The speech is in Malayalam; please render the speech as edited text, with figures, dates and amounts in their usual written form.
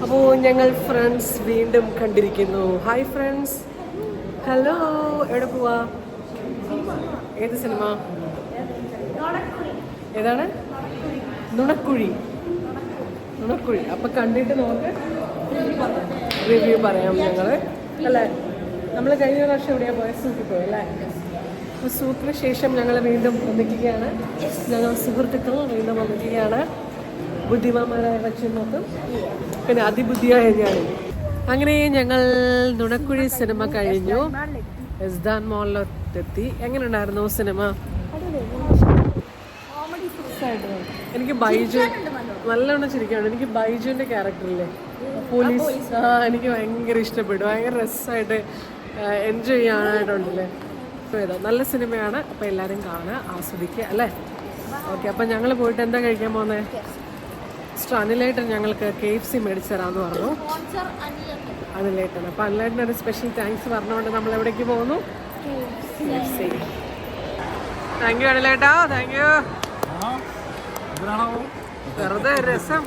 അപ്പോൾ ഞങ്ങൾ ഫ്രണ്ട്സ് വീണ്ടും കണ്ടിരിക്കുന്നു. Hi friends, hello. എവിടെ പോവാ? ഏത് സിനിമ? ഏതാണ്? നുണക്കുഴി. അപ്പം കണ്ടിട്ട് നമുക്ക് റിവ്യൂ പറയാം ഞങ്ങൾ, അല്ലേ? നമ്മൾ കഴിഞ്ഞ പ്രാവശ്യം എവിടെയാണ് പോയത്? സൂക്കിൽ പോയി അല്ലേ? അപ്പോൾ സൂക്കിന് ശേഷം ഞങ്ങൾ വീണ്ടും ഒന്നിക്കുകയാണ്. ഞങ്ങൾ സുഹൃത്തുക്കൾ വീണ്ടും ഒന്നിക്കുകയാണ്. ബുദ്ധിമാന്മാരായ വച്ചും പിന്നെ അതിബുദ്ധിയായ ഞാൻ. അങ്ങനെ ഞങ്ങൾ നുണക്കുഴി സിനിമ കഴിഞ്ഞു. എസ്ദാൻ മോളിലെത്തി. എങ്ങനെ ഉണ്ടായിരുന്നു സിനിമ? എനിക്ക് ബൈജു നല്ലോണം ചിരിക്കുകയാണ്. എനിക്ക് ബൈജുവിൻ്റെ ക്യാരക്ടറില്ലേ, പോലീസ്, എനിക്ക് ഭയങ്കര ഇഷ്ടപ്പെട്ടു. ഭയങ്കര രസമായിട്ട് എൻജോയ് ചെയ്യാനായിട്ടുണ്ടല്ലേ. നല്ല സിനിമയാണ്. അപ്പോൾ എല്ലാവരും കാണുക, ആസ്വദിക്കുക, അല്ലേ? ഓക്കെ, അപ്പം ഞങ്ങൾ പോയിട്ട് എന്താ കഴിക്കാൻ പോകുന്നത്? അനിലേട്ടൻ ഞങ്ങൾക്ക് KFC മേടിച്ച് തരാമെന്ന് പറഞ്ഞു. അനിലേട്ടൻ. അപ്പോൾ അനിലേട്ടനൊരു സ്പെഷ്യൽ താങ്ക്സ് പറഞ്ഞുകൊണ്ട് നമ്മൾ എവിടേക്ക് പോകുന്നു? KFC. താങ്ക് യു അനിലേട്ടാ, താങ്ക് യു. വെറുതെ രസം.